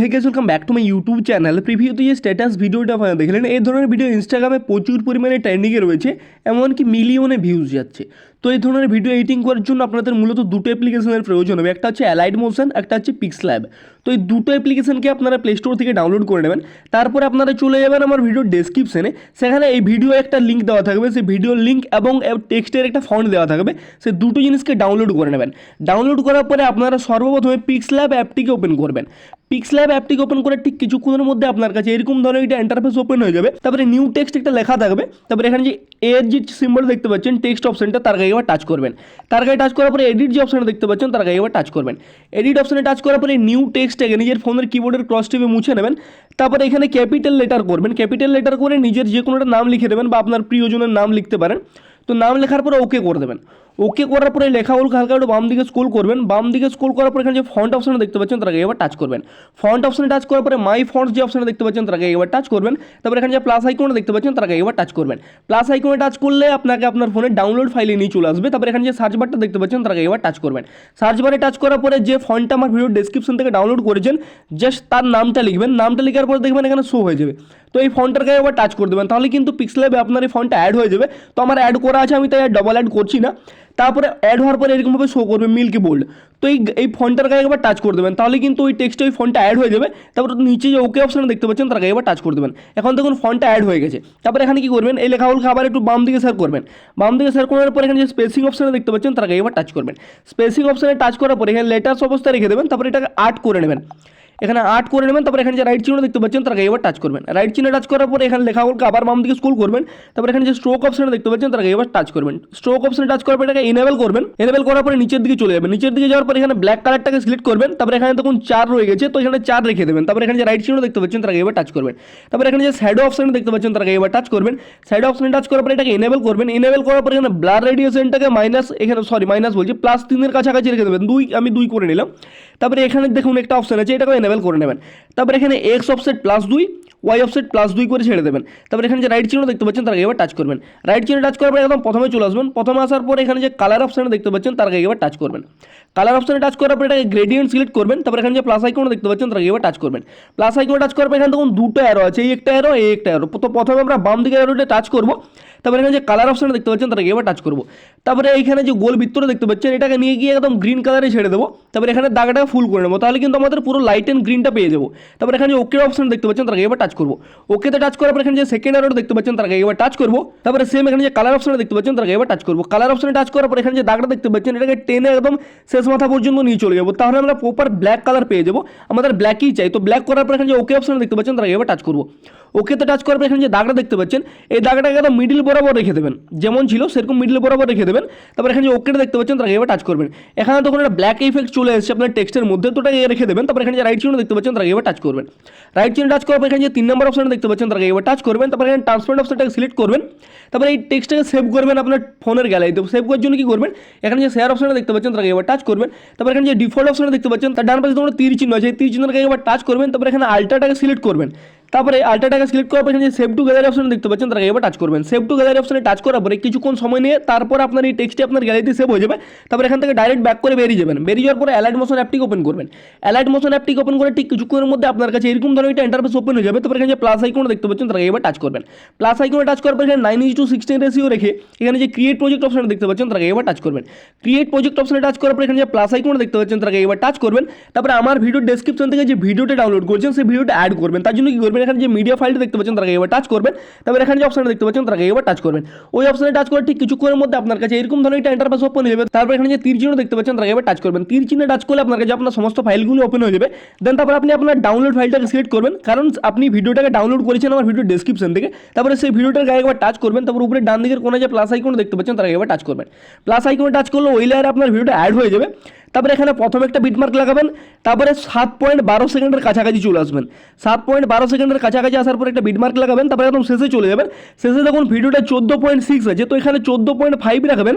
Hey guys welcome back to my YouTube channel. প্রিভিউতে যে status ভিডিওটা আপনারা দেখলেন, এই ধরনের ভিডিও ইনস্টাগ্রামে প্রচুর পরিমাণে ট্রেন্ডিংয়ে রয়েছে, এমনকি মিলিয়নে ভিউজ যাচ্ছে। তো এই ধরনের ভিডিও এডিটিং করার জন্য আপনাদের মূলত দুটো অ্যাপ্লিকেশনের প্রয়োজন হবে, একটা হচ্ছে অ্যালাইড মোশন, একটা হচ্ছে পিক্সল্যাব। তো এই দুটো অ্যাপ্লিকেশনকে আপনারা প্লে স্টোর থেকে ডাউনলোড করে নেবেন। তারপরে আপনারা চলে যাবেন আমার ভিডিওর ডেসক্রিপশনে, সেখানে এই ভিডিও একটা লিঙ্ক দেওয়া থাকবে, সেই ভিডিওর লিঙ্ক এবং টেক্সটের একটা ফন্ট দেওয়া থাকবে, সেই দুটো জিনিসকে ডাউনলোড করে নেবেন। ডাউনলোড করার পরে আপনারা সর্বপ্রথমে পিক্সল্যাব অ্যাপটিকে ওপেন করবেন। পিক্সল্যাব অ্যাপটিকে ওপেন করে ঠিক কিছুক্ষণের মধ্যে আপনার কাছে এরকম ধরনের একটা ইন্টারফেস ওপেন হয়ে যাবে। তারপরে নিউ টেক্সট একটা লেখা থাকবে, তারপরে এখানে যে এর যে সিম্বল দেখতে পাচ্ছেন টেক্সট অপশনটা, তার গায়ে এবার টাচ করবেন। তার গায়ে টাচ করার পরে এডিট যে অপশনটা দেখতে পাচ্ছেন, তার গায়ে এবার টাচ করবেন। এডিট অপশনে টাচ করার পরে নিউ টেক্সটটাকে নিজের ফোনের কিবোর্ডের ক্রস টিপে মুছে নেবেন। তারপরে এখানে ক্যাপিটাল লেটার করবেন, ক্যাপিটাল লেটার করে নিজের যে কোনো একটা নাম লিখে দেবেন বা আপনার প্রিয়জনের নাম লিখতে পারেন। তো নাম লেখার পরে ওকে করে দেবেন। ওকে করার পরে লেখাগুলো হালকা একটু বাম দিকে স্ক্রল করবেন। বাম দিকে স্ক্রল করার পরে এখানে যে ফন্ট অপশনে দেখতে পাচ্ছেন, তার এবার টাচ করবেন। ফন্ট অপশনে টাচ করার পরে মাই ফন্টস যে অপশনে দেখতে পাচ্ছেন, তার এবার টাচ করবেন। তারপরে এখানে যে প্লাস আইকনে দেখতে পাচ্ছেন, তার এবার টাচ করবেন। প্লাস আইকনে টাচ করলে আপনাকে আপনার ফোনে ডাউনলোড ফাইলে নিয়ে চলে আসবে। তারপরে এখানে যে সার্চ বারটা দেখতে পাচ্ছেন, তার এবার টাচ করবেন। সার্চ বারে টাচ করার পরে যে ফন্টটা আমার ভিডিও ডেসক্রিপশন থেকে ডাউনলোড করেছেন, জাস্ট তার নামটা লিখবেন। নামটা লেখার পরে দেখবেন এখানে শো হয়ে যাবে। তো এই ফন্টটার গায়ে আবার টাচ করে দেবেন, তাহলে কিন্তু পিক্সল্যাবে আপনার এই ফন্টটা অ্যাড হয়ে যাবে। তো আমার অ্যাড করা আছে, আমি তাই ডবল অ্যাড করছি না। তারপরে অ্যাড হওয়ার পরে এরকমভাবে শো করবে মিল্কি বোল্ড। তো এই ফন্টটার গায়ে একবার টাচ করে দেবেন, তাহলে কিন্তু ওই টেক্সটে ওই ফন্টটা অ্যাড হয়ে যাবে। তারপর নিচে যে ওকে অপশন দেখতে পাচ্ছেন, তার গায়ে একবার টাচ করে দেবেন। এখন দেখুন ফন্টটা অ্যাড হয়ে গেছে। তারপরে এখানে কি করবেন, এই লেখাগুলো আবার একটু বাম দিকে শেয়ার করবেন। বাম দিকে শেয়ার করার পর এখানে যে স্পেসিং অপশনে দেখতে পাচ্ছেন, তার গায়ে একবার টাচ করবেন। স্পেসিং অপশনে টাচ করার পরে এখানে লেটার্স অবস্থায় রেখে দেবেন। তারপরে এটাকে আর্ট করে নেবেন, এখানে আর্ট করে নেবেন। তারপরে এখানে যে রাইট চিহ্ন দেখতে পাচ্ছেন, তার গায়ে এবার টাচ করবেন। রাইট চিহ্নে টাচ করার পরে এখানে লেখাগুলোকে আবার বাম দিকে স্ক্রল করবেন। তারপরে এখানে যে স্ট্রোক অপশনে দেখতে পাচ্ছেন, তার গায়ে এবার টাচ করবেন। স্ট্রোক অপশনে টাচ করার পরে এটাকে এনেবল করবেন। এনেবল করার পরে নিচের দিকে চলে যাবেন। নিচের দিকে যাওয়ার পরে এখানে ব্ল্যাক কালারটাকে সিলেক্ট করবেন। তারপরে এখানে দেখুন 4 রয়ে গেছে, তো এখানে 4 রেখে দেবেন। তারপরে এখানে যে রাইট চিহ্ন দেখতে পাচ্ছেন, তার গায়ে এবার টাচ করবেন। তারপরে এখানে যে শ্যাডো অপশনে দেখতে পাচ্ছেন, তার গায়ে এবার টাচ করবেন। শ্যাডো অপশনে টাচ করার পরে এটাকে এনেবল করবেন। এনেবল করার পরে এখানে ব্লার রেডিয়েশনটাকে মাইনাস বলছি +3 এর কাছাকাছি রেখে দেবেন। আমি 2 করে নিলাম। তারপরে এখানে দেখুন একটা অপশন আছে, এটাকে এনেবল করে নেবেন। তারপরে এখানে এক্স অফসেট +2, ওয়াই অফসেট +2 করে ছেড়ে দেবেন। তারপরে এখানে যে রাইট চিহ্ন দেখতে পাচ্ছেন, তার এবার টাচ করবেন। রাইট চিহ্ন টাচ করার পরে একদম প্রথমে চলে আসবেন। প্রথমে আসার পরে এখানে যে কালার অপশনে দেখতে পাচ্ছেন, তার এবার টাচ করবেন। কালার অপশনে টাচ করার পরে এটাকে গ্রেডিয়েন্ট সিলেক্ট করবেন। তারপরে এখানে যে প্লাস আইকনে দেখতে পাচ্ছেন, তার এবার টাচ করবেন। প্লাস আইকনে টাচ করার পরে এখানে দেখুন দুটো অ্যারো আছে, এই একটা অ্যারো, এই একটা অ্যারো। তো প্রথমে আমরা বাম দিকের অ্যারোটা টাচ করব। তারপরে এখানে যে কালার অপশনে দেখতে পাচ্ছেন, তার এবার টাচ করব। তারপরে এইখানে যে গোল বৃত্তটা দেখতে পাচ্ছেন, এটাকে নিয়ে গিয়ে একদম গ্রিন কালারে ছেড়ে দেবো। তারপরে এখানে দাগটাকে ফুল করে নেবো, তাহলে কিন্তু আমাদের পুরো লাইট অ্যান্ড গ্রিনটা পেয়ে যাবো। তারপরে এখানে যে ওকে অপশন দেখতে পাচ্ছেন, তার এবার টাচ করবো। ওকেতে টাচ করার পর এখানে যে সেকেন্ড অ্যারোটা দেখতে পাচ্ছেন, তার এবার টাচ করবো। তারপরে সেম এখানে যে কালার অপশনে দেখতে পাচ্ছেন, তার এবার টাচ করবো। কালার অপশনে টাচ করার পর এখানে যে দাগটা দেখতে পাচ্ছেন, এটাকে টেনে একদম শেষ মাথা পর্যন্ত নিয়ে চলে যাবো, তাহলে আমরা প্রপার ব্ল্যাক কালার পেয়ে যাবো। আমাদের ব্ল্যাকই চাই। তো ব্ল্যাক করার পর এখানে যে ওকে অপশনে দেখতে পাচ্ছেন, তার এবার টাচ করবো। ওকেতে টাচ করার পর এখানে যে দাগটা দেখতে পাচ্ছেন, এই দাগটাকে একদম মিডিল বরাবর রেখে দেবেন, যেমন ছিল সেরকম মিডিল বরাবর রেখে দেবেন। তারপর এখানে যে ওকেটা দেখতে পাচ্ছেন, তার এবার টাচ করবেন। এখানে তখন একটা ব্ল্যাক ইফেক্ট চলে এসেছে আপনার টেক্সটের মধ্যে, তো ওটাকে রেখে দেবেন। তারপর এখানে যে রাইট চিহ্ন দেখতে পাচ্ছেন, তার এবার টাচ করবেন। রাইট চিহ্ন টাচ করার পর এখানে যে 3 নম্বর অপশন দেখতে পাচ্ছেন, তার এবার টাচ করবেন। তারপর এখানে ট্রান্সপারেন্ট অপশনটাকে সিলেক্ট করবেন। তারপরে এই টেক্সটটাকে সেভ করবেন আপনার ফোনের গ্যালারিতে। সেভ করার জন্য কি করবেন, এখানে যে শেয়ার অপশনটা দেখতে পাচ্ছেন, তার এবার টাচ করবেন। তারপর এখানে যে ডিফল্ট অপশনটা দেখতে পাচ্ছেন, তার ডান পাশে তোমরা তীর চিহ্ন আছে, তীর চিহ্নটাকে এবার টাচ করবেন। তারপরে এখানে আল্ট্রাটাকে সিলেক্ট করবেন। তারপরে আল্ট্রাটাকে সিলেক্ট করার পর এখানে যে সেভ টু গ্যালারি অপশন দেখতে পাচ্ছেন, তার এবার টাচ করবেন। সেভ টু গ্যালারি অপশনে টাচ করার পরে কিছুক্ষণ সময় নিয়ে তারপর আপনার এই টেক্সটটি আপনার গ্যালারিতে সেভ হয়ে যাবে। তারপর এখান থেকে ডাইরেক্ট ব্যাক করে বেরিয়ে যাবেন। বেরিয়ে যাওয়ার পরে অ্যালাইড মোশন অ্যাপটিকে ওপেন করবেন। অ্যালাইড মোশন অ্যাপটিকে ওপেন করে ঠিক কিছুক্ষণের মধ্যে আপনার কাছে এরকম ধরনের একটা ইন্টারফেস ওপেন হয়ে যাবে। তারপর এখানে যে প্লাস আইকন দেখতে পাচ্ছেন, তার এবার টাচ করবেন। প্লাস আইকনে টাচ করার পর এখানে 9:16 রেশিও রেখে এখানে যে ক্রিয়েট প্রজেক্ট অপশনটা দেখতে পাচ্ছেন, তার এবার টাচ করবেন। ক্রিয়েট প্রজেক্ট অপশনে টাচ করার পর এখানে যে প্লাস আইকন দেখতে পাচ্ছেন, তার এবার টাচ করবেন। তারপরে আমার ভিডিও ডেসক্রিপশন থেকে যে ভিডিওটা ডাউনলোড করছেন, সেই ভিডিওটা অ্যাড করবেন। তার জন্য কি করবেন, এখানে যে মিডিয়া ফাইলটা দেখতে পাচ্ছেন, তার এবার টাচ করবেন। তারপরে এখানে যে অপশনটা দেখতে পাচ্ছেন, তার এবার টাচ করবেন। ওই অপশনে টাচ করে ঠিক কিছুক্ষণের মধ্যে আপনার কাছে এরকম ধরনের একটা ইন্টারফেস ওপেন হয়ে যাবে। তারপর এখানে যে তীর চিহ্ন দেখতে পাচ্ছেন, তার এবার টাচ করবেন। তীর চিহ্নে টাচ করলে আপনার কাছে আপনার সমস্ত ফাইলগুলো ওপেন হয়ে যাবে। দেন তারপর আপনি আপনার ডাউনলোড ফাইলটাকে সিলেক্ট করবেন, কারণ আপনি ভিডিওটাকে ডাউনলোড করেছেন আমার ভিডিও ডেসক্রিপশন থেকে। তারপরে সেই ভিডিওটার গায়ে একবার টাচ করবেন। তারপর উপরে ডান দিকের কোণে যে প্লাস আইকন দেখতে পাচ্ছেন, তার এবার টাচ করবেন। প্লাস আইকনে টাচ করলে ওই লেয়ারে আপনার ভিডিওটা অ্যাড হয়ে যাবে। তারপরে এখানে প্রথমে একটা বিটমার্ক লাগাবেন। তারপরে 7.12 সেকেন্ডের কাছাকাছি চলে আসবেন। 7.12 সেকেন্ডের কাছাকাছি আসার পর একটা বিটমার্ক লাগাবেন। তারপরে একদম শেষে চলে যাবেন। শেষে দেখুন ভিডিওটা 14.6 আছে, তো এখানে 14.5 রাখবেন।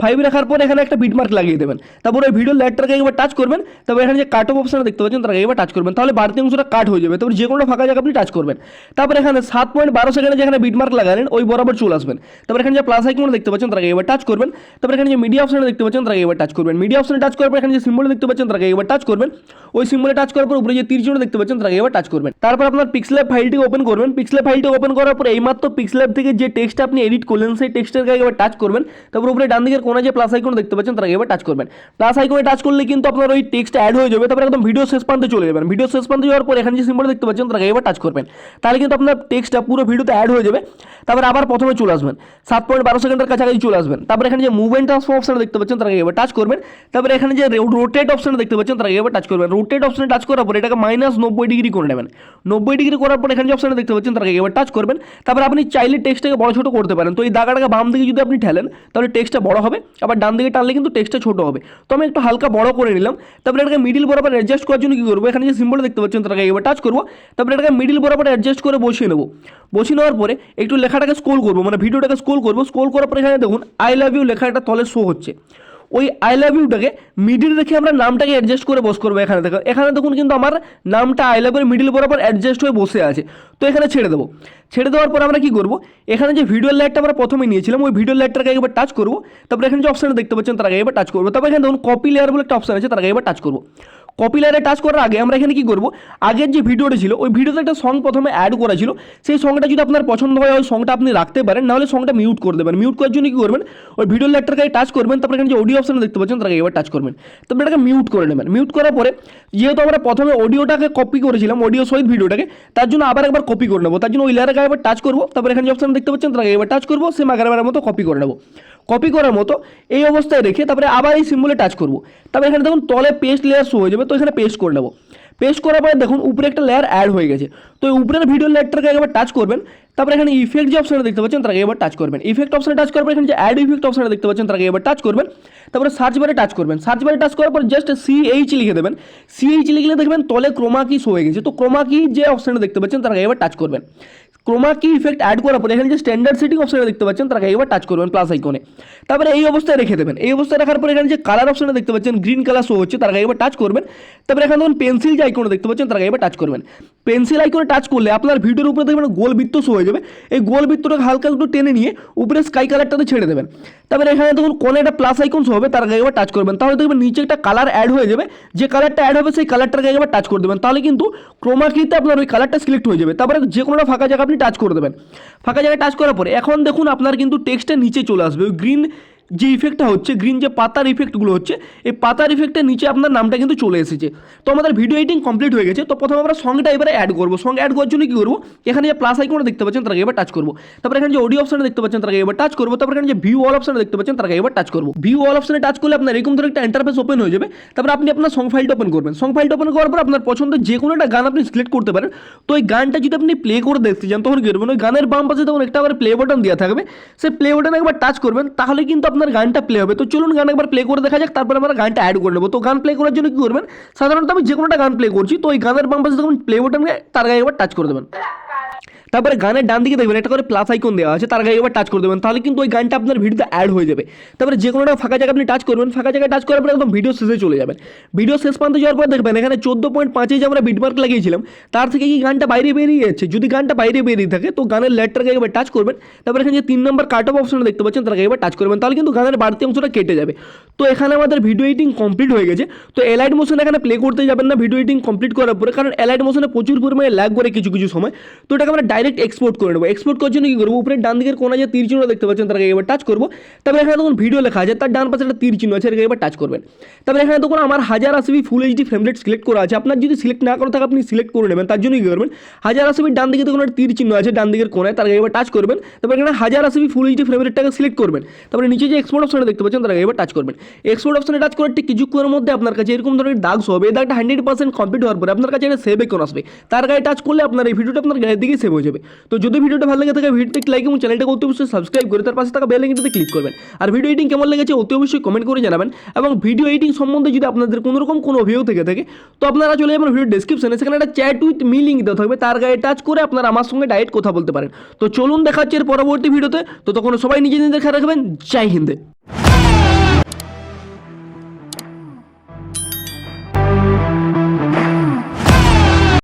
5 রাখার পর এখানে একটা বিট মার্ক লাগিয়ে দেবেন। তারপর ওই ভিডিও লেয়ারটাকে একবার টাচ করবেন, তারপর এখানে যে কাট অফ অপশন দেখতে পাচ্ছেন তার একবার টাচ করবেন, তাহলে বাড়তি অংশটা কাট হয়ে যাবে। তারপর যে কোনো ফাঁকা জায়গা আপনি টাচ করবেন। তারপর এখানে 7.12 সেকেন্ডে যেখানে বিট মার্ক লাগালেন ওই বরাবর চলে আসবেন। তারপর এখানে যে প্লাস আইকন দেখতে পাচ্ছেন তাকে একবার টাচ করবেন। তারপর এখানে যে মিডিয়া অপশনে দেখতে পাচ্ছেন তাকে একবার টাচ করবেন। মিডিয়া অপশনে টাচ করার পর এখানে যে সিম্বল দেখতে পাচ্ছেন তাকে একবার টাচ করবেন। ওই সিম্বলে টাচ করার পর উপরে যে তীর চিহ্ন দেখতে পাচ্ছেন তাকে একবার টাচ করবেন। তারপর আপনার পিক্সেলab ফাইলটি ওপেন করবেন। পিক্সেলab ফাইলটি ওপেন করার পর এইমাত্র পিক্সেলab থেকে যে টেক্সটটা আপনি এডিট করলেন সেই টেক্সটের গায়ে একবার টাচ করবেন। তারপর উপরে ডান দিকের কোণে যে প্লাস আইকন দেখতে পাচ্ছেন তাকে একবার টাচ করবেন। প্লাস আইকনে টাচ করলে কিন্তু আপনার ওই টেক্সট অ্যাড হয়ে যাবে। তারপর একদম ভিডিও শেষ প্রান্তে চলে যাবেন। ভিডিও শেষ প্রান্তে যাওয়ার পর এখানে যে সিম্বল দেখতে পাচ্ছেন তাকে একবার টাচ করবেন, তাহলে কিন্তু আপনার টেক্সটটা পুরো ভিডিওতে অ্যাড হয়ে যাবে। তারপর আবার প্রথমে চলে আসবেন, 7.12 সেকেন্ডের কাছাকাছি চলে আসবেন। তারপর এখানে যে মুভ এন্ড ট্রান্সফর্ম অপশন দেখতে পাচ্ছেন তাকে একবার টাচ করবেন। তারপর এখানে যে রোটেট অপশন দেখতে পাচ্ছেন তাকে একবার টাচ করবেন। রোটেট অপশনে টাচ করার পর এটাকে -90 ডিগ্রি করে নেবেন। 90 ডিগ্রি করার পর এখানে যে অপশন দেখতে পাচ্ছেন তাকে একবার টাচ করবেন। তারপর আপনি চাইলে টেক্সটটাকে বড় ছোট করতে পারেন। তো এই দাগাটাকে বাম দিকে যদি আপনি ঠেলেন তাহলে টেক্সটটা বড় হবে, আবার ডান দিকে টানলে কিন্তু টেক্সটটা ছোট হবে। তো আমি একটু হালকা বড় করে নিলাম। তারপর এটাকে মিডিল বরাবর অ্যাডজাস্ট করার জন্য কি করবো, এখানে যে সিম্বল দেখতে পাচ্ছেন তাকে একবার টাচ করবো। তারপর এটাকে মিডিল বরাবর অ্যাডজাস্ট করে বসিয়ে নেবো। বসিয়ে নেওয়ার পরে একটু লেখাটাকে স্ক্রল করবো, মানে ভিডিওটাকে স্ক্রল করবো। স্ক্রল করার পরে এখানে দেখুন আই লাভ ইউ লেখা একটা তলে শো হচ্ছে। ওই আই লাভ ইউটাকে মিডিল রেখে আমরা নামটাকে অ্যাডজাস্ট করে বস করবো। এখানে দেখুন কিন্তু আমার নামটা আই লাভ এর মিডিল বরাবর অ্যাডজাস্ট হয়ে বসে আছে। তো এখানে ছেড়ে দেবো। ছেড়ে দেওয়ার পর আমরা কি করবো, এখানে যে ভিডিও লেয়ারটা আমরা প্রথমে নিয়েছিলাম ওই ভিডিও লেয়ারটাকে একবার টাচ করবো। তারপর এখানে যে অপশানে দেখতে পাচ্ছেন তার আগে একবার টাচ করবো। তারপর এখানে দেখুন কপি লেয়ার বলে একটা অপশান আছে, তার আগে একবার টাচ করবো। কপি লেয়ারে টাচ করার আগে আমরা এখানে কি করবো, আগের যে ভিডিওটা ছিল ওই ভিডিওতে একটা সং প্রথমে অ্যাড করা ছিল, সেই সংটা যদি আপনার পছন্দ হয় ওই সংটা আপনি রাখতে পারেন, নাহলে সংটা মিউট করে দেবেন। মিউট করার জন্য কি করবেন, ওই ভিডিও লেয়ারটাকে টাচ করবেন। তারপর এখানে যে অডিও অপশানে দেখতে পাচ্ছেন তার আগে এবার টাচ করবেন। তারপর এটাকে মিউট করে নেবেন। মিউট করার পরে যেহেতু আমরা প্রথমে অডিওটাকে কপি করেছিলাম, অডিও সহিত ভিডিওটাকে, তার জন্য আবার একবার কপি করে নেবো। তার জন্য ওই লেয়ারে একবার টাচ করবো। তারপর এখানে যে অপশান দেখতে পাচ্ছেন তার আগে এবার টাচ করবো, সেম আগেরবারের মতো কপি করে নেবো। কপি করার মতো এই অবস্থায় রেখে তারপরে আবার এই সিম্বলে টাচ করবো। তারপরে এখানে দেখুন তলে পেস্ট লেয়ার শো হয়ে যাবে, তো এখানে পেস্ট করে নেবো। পেস্ট করার পরে দেখুন উপরে একটা লেয়ার অ্যাড হয়ে গেছে। তো উপরের ভিডিও লেয়ারটাকে একবার টাচ করবেন। তারপরে এখানে ইফেক্ট যে অপশানে দেখতে পাচ্ছেন তাকে এবার টাচ করবেন। ইফেক্ট অপশানে টাচ করার পর এখানে যে অ্যাড ইফেক্ট অপশানে দেখতে পাচ্ছেন তাকে এবার টাচ করবেন। তারপরে সার্চ বারে টাচ করবেন। সার্চ বারে টাচ করার পর জাস্ট CH লিখে দেবেন। CH লিখলে দেখবেন তলে ক্রোমা কি শো হয়ে গেছে। তো ক্রোমা কি যে অপশানে দেখতে পাচ্ছেন তাকে এবার টাচ করবেন। ক্রোমা কি ইফেক্ট অ্যাড করার পরে এখানে যে স্ট্যান্ডার্ড সেটিং অপশানে দেখতে পাচ্ছেন তাকে একবার টাচ করবেন প্লাস আইকনে। তারপরে এই অবস্থায় রেখে দেবেন। এই অবস্থায় রাখার পরে এখানে যে কালার অপশানে দেখতে পাচ্ছেন গ্রিন কালার শো হচ্ছে, তার একবার টাচ করবেন। তারপরে এখানে দেখুন পেন্সিল যে আইকনে দেখতে পাচ্ছেন তার একবার টাচ করবেন। পেন্সিল আইকনে টাচ করলে আপনার ভিডিওর উপরে দেখবেন গোল বৃত্ত শো হয়ে যাবে। এই গোল বৃত্তটাকে হালকা একটু টেনে নিয়ে উপরে স্কাই কালারটাতে ছেড়ে দেবেন। তারপরে এখানে দেখুন কোণে একটা প্লাস আইকন শো হবে, তার একবার টাচ করবেন। তাহলে দেখবেন নিচে একটা কালার অ্যাড হয়ে যাবে। যে কালারটা অ্যাড হবে সেই কালারটাকে একবার টাচ করে দেবেন, তাহলে কিন্তু ক্রোমা কিতে আপনার ওই কালারটা সিলেক্ট হয়ে যাবে। তারপরে যে কোনো ফাঁকা জায়গা আপনি টাচ করে দেবেন। ফাঁকা জায়গায় টাচ করার পরে এখন দেখুন আপনার কিন্তু টেক্সটটা নিচে চলে আসবে। ওই গ্রিন যে ইফেক্টটা হচ্ছে, গ্রিন যে পাতার ইফেক্টগুলো হচ্ছে, এই পাতার ইফেক্টের নিচে আপনার নামটা কিন্তু চলে এসেছে। তো আমাদের ভিডিও এডিটিং কমপ্লিট হয়ে গেছে। তো প্রথমে আমরা সংটা এবারে অ্যাড করবো। সং অ্যাড করার জন্য কী করবো, এখানে যে প্লাস আইকনটা দেখতে পাচ্ছেন তাকে এবার টাচ করবো। তারপর এখানে যে অডিও অপশানে দেখতে পাচ্ছেন তাকে এবার টাচ করবো। তারপর এখানে যে ভিউ অল অপশানে দেখতে পাচ্ছেন তাকে এবার টাচ করবো। ভিউ অল অপশানে টাচ করলে আপনার এরকম ধরে একটা ইন্টারফেস ওপেন হয়ে যাবে। তারপর আপনি আপনার সং ফাইলটা ওপেন করবেন। সং ফাইলটা ওপেন করার পর আপনার পছন্দের যে কোনো একটা গান আপনি সিলেক্ট করতে পারেন। তো এই গানটা যদি আপনি প্লে করে দেখতে চান তখন কী করবেন, ওই গানের বাম পাশে তখন একটা আবার প্লে বাটন দেওয়া থাকবে, সেই প্লে বাটনে একবার টাচ করবেন, তাহলে কিন্তু আপনার গানটা প্লে হবে। তো চলুন গান একবার প্লে করে দেখা যাক, তারপরে আমরা গানটা অ্যাড করে নেবো। তো গান প্লে করার জন্য কী করবেন, সাধারণত আমি যে কোনো একটা গান প্লে করছি, তো ওই গানের বাম পাশে যখন প্লে বাটনে তার গায়ে একবার টাচ করে দেবেন। তারপরে গানের ডান দিকে দেখবেন একটা করে প্লাস আইকন দেওয়া আছে, তার গায়ে একবার টাচ করে দেবেন, তাহলে কিন্তু ওই গানটা আপনার ভিডিওতে অ্যাড হয়ে যাবে। তারপরে যে কোনো একটা ফাঁকা জায়গা আপনি টাচ করবেন। ফাঁকা জায়গায় টাচ করার পরে একদম ভিডিও শেষে চলে যাবেন। ভিডিও শেষ পর্যন্ত যাওয়ার পর দেখবেন এখানে 14.5 যে আমরা বিটমার্ক লাগিয়েছিলাম তার থেকে কি গানটা বাইরে বেরিয়ে যাচ্ছে। যদি গানটা বাইরে বেরিয়ে থাকে তো গানের লেটারটাকে একবার টাচ করবেন। তারপরে এখানে যে 3 নম্বর কাট অফ অপশন দেখতে পাচ্ছেন তার একবার টাচ করবেন, তাহলে কিন্তু গানের বাড়তি অংশটা কেটে যাবে। তো এখানে আমাদের ভিডিও এডিটিং কমপ্লিট হয়ে গেছে। তো এলাইট মোশন এখানে প্লে করতে যাবেন না ভিডিও এডিটিং কমপ্লিট করার পরে, কারণ এলাইট মোশনে প্রচুর পরিমাণে ল্যাগ করে কিছু কিছু সময়। তো এটাকে আমরা ডাইরেক্ট এক্সপোর্ট করে নেবো। এক্সপোর্ট করার জন্য কি করবো, উপরে ডান দিকের কোণে যে তীর চিহ্ন দেখতে পাচ্ছেন তাকে এবার টাচ করবো। তারপরে এখানে দেখুন ভিডিও লেখা আছে, তার ডান পাশে একটা তীর চিহ্ন আছে, এবার টাচ করবেন। তারপরে এখানে দেখুন আমার 1080p full HD frame rate select করা আছে। আপনার যদি সিলেক্ট না করা থাকে আপনি সিলেক্ট করে নেবেন। তার জন্য কি করবেন, 1080p ডান দিকে দেখুন একটা তীর চিহ্ন আছে ডান দিকের কোণায়, তার এবার টাচ করবেন। তারপরে এখানে 1080p ফুল এইচডি ফ্রেম রেটটাকে সিলেক্ট করবেন। তারপরে নিচে যে এক্সপোর্ট অপশনে দেখতে পাচ্ছেন তার এবার টাচ করবেন। এক্সপোর্ট অপশনে টাচ করে ঠিক কিছুক্ষণের মধ্যে আপনার কাছে এরকম ধরনের দাগ হবে। এই দাগটা 100% কমপ্লিট হওয়ার পরে আপনার কাছে এটা সেভ আইকন আসবে, তার গায়ে টাচ করলে আপনার এই ভিডিওটা আপনার গায়ের দিকে সেভ হয়ে যাবে। তো যদি ভিডিওটা ভালো লাগে থাকে ভিডিওতে একটি লাইক এবং চ্যানেলটাকে অতি অবশ্যই সাবস্ক্রাইব করে তার পাশে থাকা বেল আইকনটাতে ক্লিক করবেন। আর ভিডিও এডিটিং কেমন লেগেছে অতি অবশ্যই কমেন্ট করে জানাবেন। এবং ভিডিও এডিটিং সম্বন্ধে যদি আপনাদের কোনো রকম কোনো অভিযোগ থেকে থাকে তো আপনারা চলে যাবেন ভিডিও ডেসক্রিপশনে, সেখানে একটা চ্যাট উইথ মি লিঙ্ক দেওয়া থাকবে, তার গায়ে টাচ করে আপনারা আমার সঙ্গে ডাইরেক্ট কথা বলতে পারেন। তো চলুন দেখা হচ্ছে এর পরবর্তী ভিডিওতে। তো তখন সবাই নিজে নিজেদের খেয়াল রাখবেন। জয় হিন্দ।